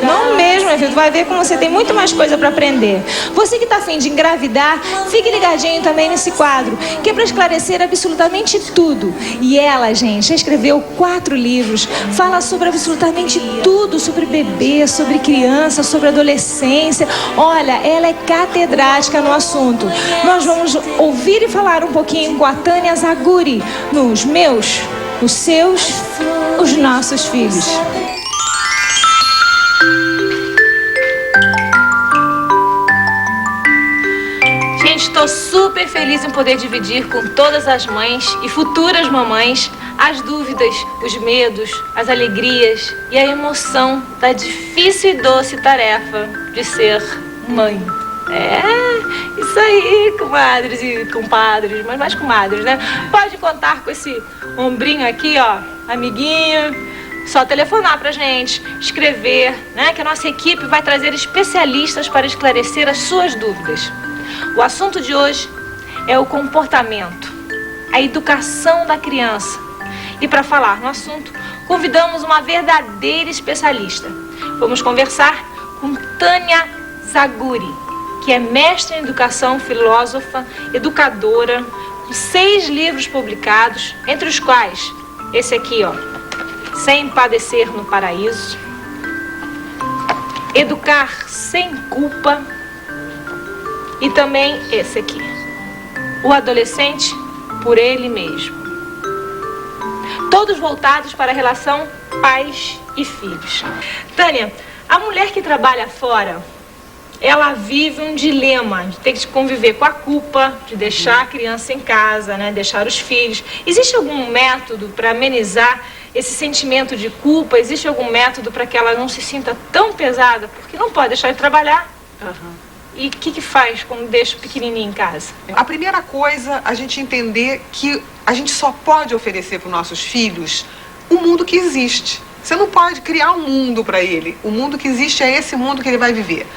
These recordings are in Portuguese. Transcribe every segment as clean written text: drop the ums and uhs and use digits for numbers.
Não mesmo, meu filho. Tu vai ver como você tem muito mais coisa para aprender. Você que está a fim de engravidar, fique ligadinho também nesse quadro, que é para esclarecer absolutamente tudo. E ela, gente, já escreveu 4 livros, fala sobre absolutamente tudo, sobre bebê, sobre criança, sobre adolescência. Olha, ela é catedrática no assunto. Nós vamos ouvir e falar um pouquinho com a Tânia Zaguri, nos meus, os seus, os nossos filhos. Gente, estou super feliz em poder dividir com todas as mães e futuras mamães as dúvidas, os medos, as alegrias e a emoção da difícil e doce tarefa de ser mãe. É, isso aí, comadres e compadres, mas mais comadres, né? Pode contar com esse ombrinho aqui, ó, amiguinho. Só telefonar pra gente, escrever, né? Que a nossa equipe vai trazer especialistas para esclarecer as suas dúvidas. O assunto de hoje é o comportamento, a educação da criança. E para falar no assunto, convidamos uma verdadeira especialista. Vamos conversar com Tânia Zaguri, que é mestre em educação, filósofa, educadora, com 6 livros publicados, entre os quais esse aqui, ó, Sem Padecer no Paraíso, Educar Sem Culpa, e também esse aqui, O Adolescente por Ele Mesmo. Todos voltados para a relação pais e filhos. Tânia, a mulher que trabalha fora, ela vive um dilema de ter que conviver com a culpa de deixar a criança em casa, né? Deixar os filhos. Existe algum método para amenizar esse sentimento de culpa? Existe algum método para que ela não se sinta tão pesada? Porque não pode deixar de trabalhar. E o que faz quando deixa o pequenininho em casa? A primeira coisa, a gente entender que a gente só pode oferecer para os nossos filhos o mundo que existe. Você não pode criar um mundo para ele. O mundo que existe é esse mundo que ele vai viver.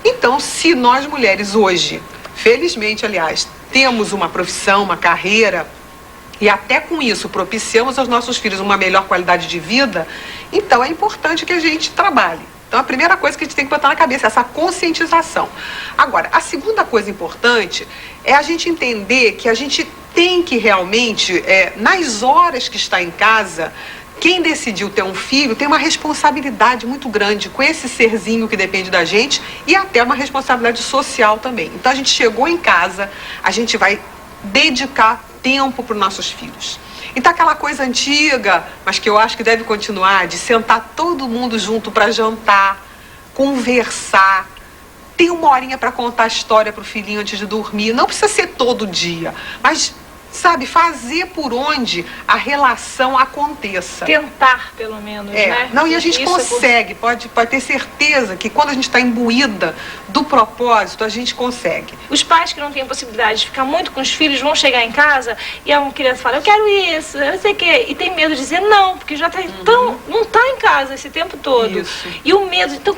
Então, se nós mulheres hoje, felizmente, aliás, temos uma profissão, uma carreira, e até com isso propiciamos aos nossos filhos uma melhor qualidade de vida, então é importante que a gente trabalhe. Então, a primeira coisa que a gente tem que botar na cabeça é essa conscientização. Agora, a segunda coisa importante é a gente entender que a gente tem que realmente, nas horas que está em casa, quem decidiu ter um filho tem uma responsabilidade muito grande com esse serzinho que depende da gente e até uma responsabilidade social também. Então, a gente chegou em casa, a gente vai dedicar tempo para os nossos filhos. Então, aquela coisa antiga, mas que eu acho que deve continuar, de sentar todo mundo junto para jantar, conversar, ter uma horinha para contar a história para o filhinho antes de dormir. Não precisa ser todo dia, mas, sabe, fazer por onde a relação aconteça. Tentar, pelo menos, né? Não, e a gente consegue, pode ter certeza que quando a gente está imbuída do propósito, a gente consegue. Os pais que não têm possibilidade de ficar muito com os filhos vão chegar em casa e a criança fala, eu quero isso, eu não sei o quê, e tem medo de dizer não, porque já está não está em casa esse tempo todo. Isso. E o medo, então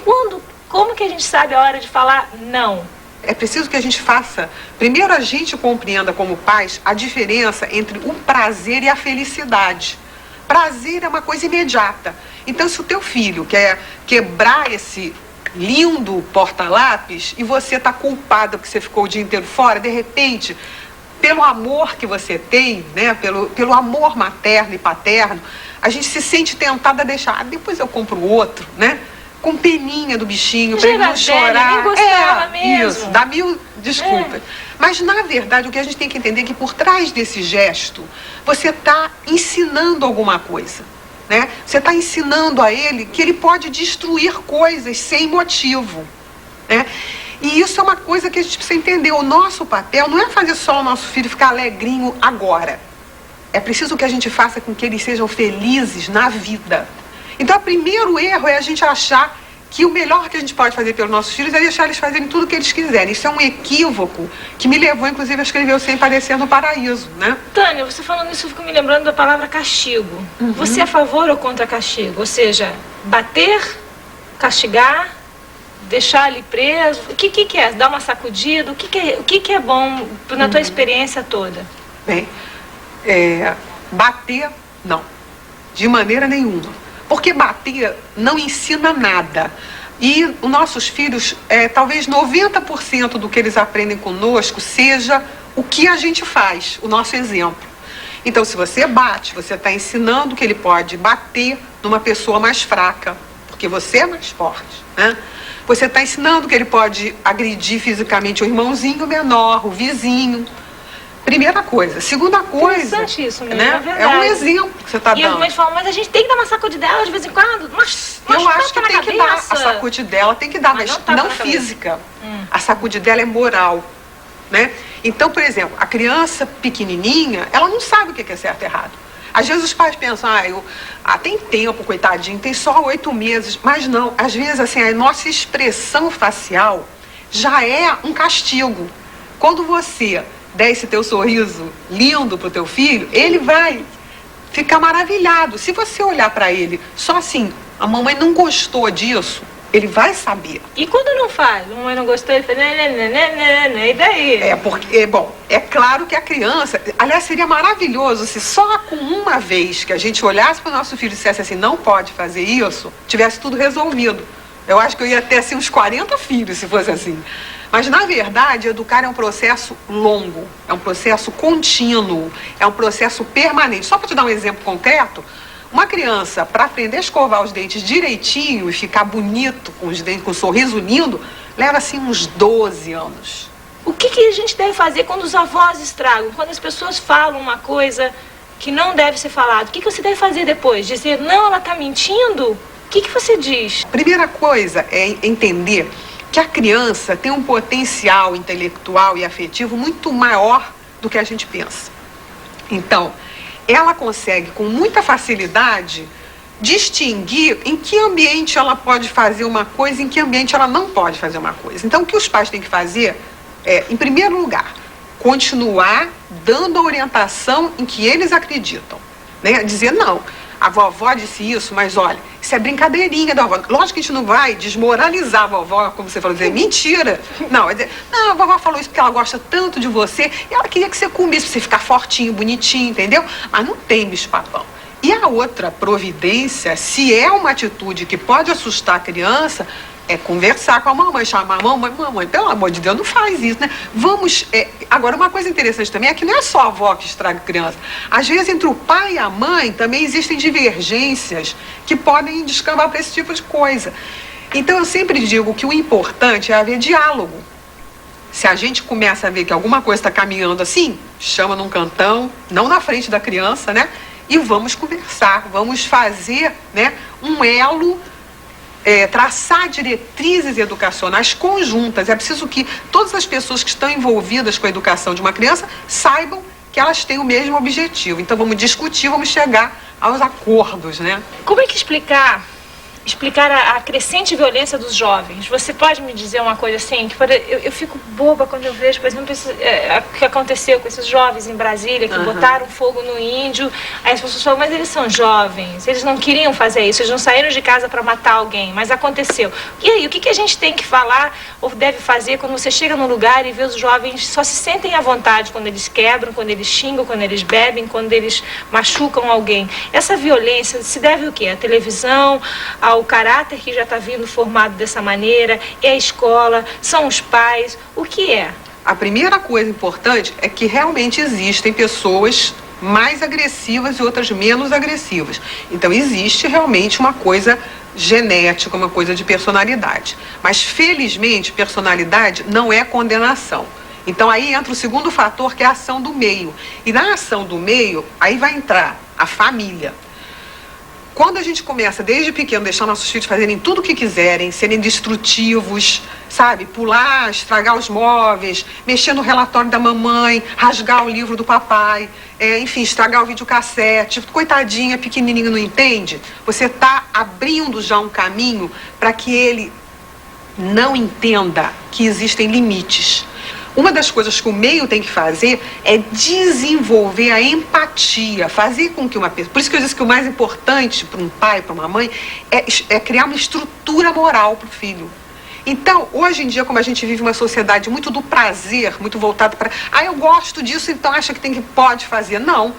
como que a gente sabe a hora de falar não? É preciso que a gente faça, primeiro a gente compreenda como pais a diferença entre o prazer e a felicidade. Prazer é uma coisa imediata. Então, se o teu filho quer quebrar esse lindo porta-lápis e você está culpada porque você ficou o dia inteiro fora, de repente, pelo amor que você tem, né, pelo amor materno e paterno, a gente se sente tentada a deixar, depois eu compro outro, né? Com peninha do bichinho, para ele não chorar. Nem gostava mesmo. Isso, dá 1000 desculpas. Mas, na verdade, o que a gente tem que entender é que por trás desse gesto, você está ensinando alguma coisa, né? Você está ensinando a ele que ele pode destruir coisas sem motivo, né? E isso é uma coisa que a gente precisa entender. O nosso papel não é fazer só o nosso filho ficar alegrinho agora. É preciso que a gente faça com que eles sejam felizes na vida. Então, o primeiro erro é a gente achar que o melhor que a gente pode fazer pelos nossos filhos é deixar eles fazerem tudo o que eles quiserem. Isso é um equívoco que me levou, inclusive, a escrever o Sem Padecer no Paraíso, né? Tânia, você falando isso, eu fico me lembrando da palavra castigo. Você é a favor ou contra castigo? Ou seja, bater, castigar, deixar ele preso? O que é? Dar uma sacudida? O que é bom na tua experiência toda? Bem, bater, não. De maneira nenhuma. Porque bater não ensina nada. E os nossos filhos, talvez 90% do que eles aprendem conosco seja o que a gente faz, o nosso exemplo. Então, se você bate, você está ensinando que ele pode bater numa pessoa mais fraca, porque você é mais forte, né? Você está ensinando que ele pode agredir fisicamente o irmãozinho menor, o vizinho. Primeira coisa. Segunda coisa, interessante isso mesmo, né? é É um exemplo que você está dando. E as mães falam, mas a gente tem que dar uma sacudidela de vez em quando. Mas eu acho que tem que dar. A cabeça. sacudidela tem que dar, mas não física. A sacudidela é moral, né? Então, por exemplo, a criança pequenininha, ela não sabe o que é certo e errado. Às vezes os pais pensam, tem tempo, coitadinho, tem só 8 meses. Mas não, às vezes assim, a nossa expressão facial já é um castigo. Quando você der esse teu sorriso lindo pro teu filho, ele vai ficar maravilhado. Se você olhar para ele só assim, a mamãe não gostou disso, ele vai saber. E quando não faz? A mamãe não gostou, ele fala, e daí? É claro que a criança... Aliás, seria maravilhoso se só com uma vez que a gente olhasse para o nosso filho e dissesse assim, não pode fazer isso, tivesse tudo resolvido. Eu acho que eu ia ter assim, uns 40 filhos se fosse assim. Mas, na verdade, educar é um processo longo, é um processo contínuo, é um processo permanente. Só para te dar um exemplo concreto, uma criança, para aprender a escovar os dentes direitinho e ficar bonito com os dentes, com um sorriso lindo, leva assim uns 12 anos. O que a gente deve fazer quando os avós estragam? Quando as pessoas falam uma coisa que não deve ser falada? O que você deve fazer depois? Dizer, não, ela está mentindo? O que você diz? Primeira coisa é entender que a criança tem um potencial intelectual e afetivo muito maior do que a gente pensa. Então, ela consegue com muita facilidade distinguir em que ambiente ela pode fazer uma coisa e em que ambiente ela não pode fazer uma coisa. Então, o que os pais têm que fazer é, em primeiro lugar, continuar dando a orientação em que eles acreditam, né? Dizer, não, a vovó disse isso, mas olha, isso é brincadeirinha da vovó. Lógico que a gente não vai desmoralizar a vovó, como você falou, dizer mentira. Não, é dizer, não, a vovó falou isso porque ela gosta tanto de você e ela queria que você comesse, pra você ficar fortinho, bonitinho, entendeu? Mas não tem bicho-papão. E a outra providência, se é uma atitude que pode assustar a criança, é conversar com a mamãe, chamar a mamãe, pelo amor de Deus, não faz isso, né? Vamos... Agora, uma coisa interessante também é que não é só a avó que estraga a criança. Às vezes, entre o pai e a mãe, também existem divergências que podem descambar para esse tipo de coisa. Então, eu sempre digo que o importante é haver diálogo. Se a gente começa a ver que alguma coisa está caminhando assim, chama num cantão, não na frente da criança, né? E vamos conversar, vamos fazer, né, um elo... traçar diretrizes educacionais conjuntas. É preciso que todas as pessoas que estão envolvidas com a educação de uma criança saibam que elas têm o mesmo objetivo. Então vamos discutir, vamos chegar aos acordos, né? Como é que explicar a crescente violência dos jovens? Você pode me dizer uma coisa assim? Que eu fico boba quando eu vejo, por exemplo, o que aconteceu com esses jovens em Brasília, que botaram fogo no índio. Aí as pessoas falam, mas eles são jovens, eles não queriam fazer isso, eles não saíram de casa para matar alguém, mas aconteceu. E aí, o que a gente tem que falar ou deve fazer quando você chega num lugar e vê os jovens só se sentem à vontade quando eles quebram, quando eles xingam, quando eles bebem, quando eles machucam alguém? Essa violência se deve o quê? À televisão, ao caráter que já está vindo formado dessa maneira, é a escola, são os pais, o que é? A primeira coisa importante é que realmente existem pessoas mais agressivas e outras menos agressivas. Então existe realmente uma coisa genética, uma coisa de personalidade. Mas felizmente personalidade não é condenação. Então aí entra o segundo fator, que é a ação do meio. E na ação do meio, aí vai entrar a família. Quando a gente começa, desde pequeno, deixar nossos filhos fazerem tudo o que quiserem, serem destrutivos, sabe? Pular, estragar os móveis, mexer no relatório da mamãe, rasgar o livro do papai, enfim, estragar o videocassete. Coitadinha, pequenininho, não entende? Você está abrindo já um caminho para que ele não entenda que existem limites. Uma das coisas que o meio tem que fazer é desenvolver a empatia, fazer com que uma pessoa... Por isso que eu disse que o mais importante para um pai, para uma mãe, é criar uma estrutura moral para o filho. Então, hoje em dia, como a gente vive uma sociedade muito do prazer, muito voltada para... eu gosto disso, então acha que pode fazer. Não.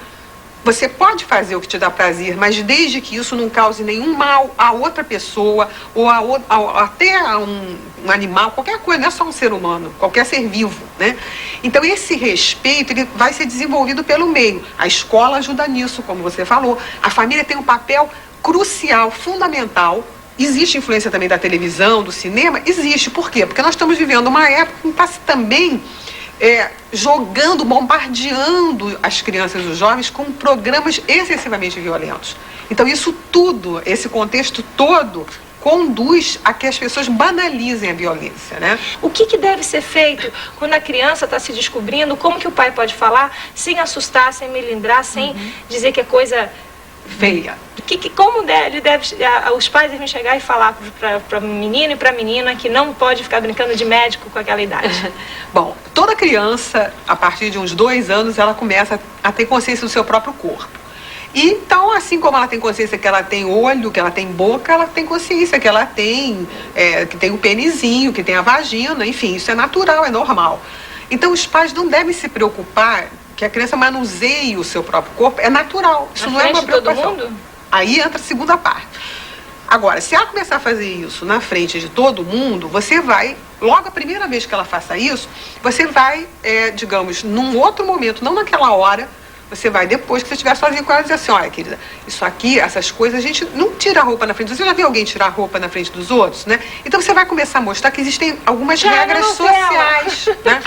Você pode fazer o que te dá prazer, mas desde que isso não cause nenhum mal a outra pessoa ou até a um animal, qualquer coisa, não é só um ser humano, qualquer ser vivo, né? Então esse respeito, ele vai ser desenvolvido pelo meio. A escola ajuda nisso, como você falou. A família tem um papel crucial, fundamental. Existe influência também da televisão, do cinema? Existe. Por quê? Porque nós estamos vivendo uma época que está também jogando, bombardeando as crianças e os jovens com programas excessivamente violentos. Então isso tudo, esse contexto todo, conduz a que as pessoas banalizem a violência, né? O que deve ser feito quando a criança está se descobrindo? Como que o pai pode falar sem assustar, sem melindrar, sem dizer que é coisa feia? Como os pais devem chegar e falar para o menino e para a menina que não pode ficar brincando de médico com aquela idade? Bom, toda criança, a partir de uns 2 anos, ela começa a ter consciência do seu próprio corpo. E então, assim como ela tem consciência que ela tem olho, que ela tem boca, ela tem consciência que ela tem, que tem o penizinho, que tem a vagina, enfim, isso é natural, é normal. Então, os pais não devem se preocupar que a criança manuseie o seu próprio corpo, é natural, isso não é uma preocupação. Todo mundo? Aí entra a segunda parte. Agora, se ela começar a fazer isso na frente de todo mundo, você vai, logo a primeira vez que ela faça isso, você vai, digamos, num outro momento, não naquela hora, você vai depois que você estiver sozinho com ela dizer assim, olha, querida, isso aqui, essas coisas, a gente não tira a roupa na frente. Você já viu alguém tirar a roupa na frente dos outros, né? Então você vai começar a mostrar que existem algumas regras sociais, né?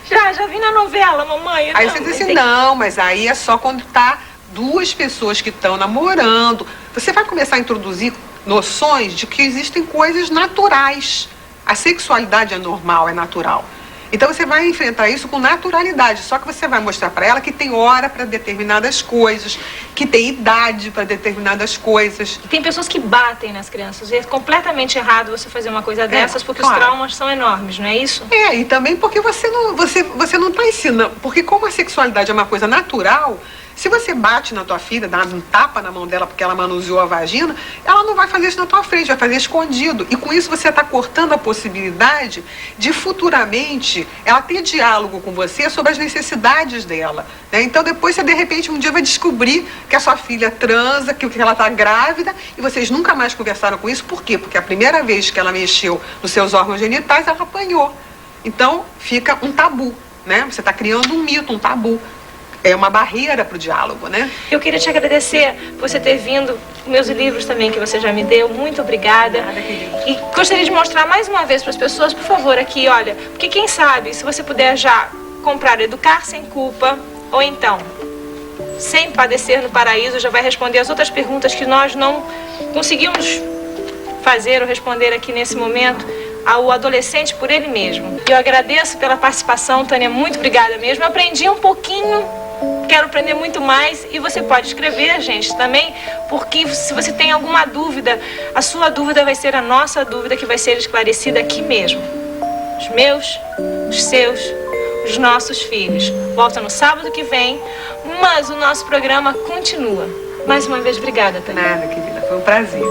Já vi na novela, mamãe. Aí você diz assim, não, mas aí é só quando tá 2 pessoas que estão namorando. Você vai começar a introduzir noções de que existem coisas naturais. A sexualidade é normal, é natural. Então você vai enfrentar isso com naturalidade, só que você vai mostrar para ela que tem hora para determinadas coisas, que tem idade para determinadas coisas. Tem pessoas que batem nas crianças, e é completamente errado você fazer uma coisa dessas, porque os traumas são enormes, não é isso? E também porque você não está ensinando, porque como a sexualidade é uma coisa natural, se você bate na tua filha, dá um tapa na mão dela porque ela manuseou a vagina, ela não vai fazer isso na tua frente, vai fazer escondido. E com isso você está cortando a possibilidade de futuramente ela ter diálogo com você sobre as necessidades dela, né? Então depois você de repente um dia vai descobrir que a sua filha transa, que ela está grávida e vocês nunca mais conversaram com isso. Por quê? Porque a primeira vez que ela mexeu nos seus órgãos genitais, ela apanhou. Então fica um tabu, né? Você está criando um mito, um tabu. É uma barreira para o diálogo, né? Eu queria te agradecer por você ter vindo, meus livros também que você já me deu, muito obrigada. Nada, querida. E gostaria de mostrar mais uma vez para as pessoas, por favor, aqui, olha, porque quem sabe, se você puder já comprar Educar Sem Culpa, ou então Sem Padecer no Paraíso, já vai responder as outras perguntas que nós não conseguimos fazer ou responder aqui nesse momento ao adolescente por ele mesmo. Eu agradeço pela participação, Tânia, muito obrigada mesmo. Eu aprendi um pouquinho, quero aprender muito mais, e você pode escrever, gente, também, porque se você tem alguma dúvida, a sua dúvida vai ser a nossa dúvida, que vai ser esclarecida aqui mesmo. Os meus, os seus, os nossos filhos. Volta no sábado que vem, mas o nosso programa continua. Mais uma vez, obrigada, Tânia. Nada, querida, foi um prazer.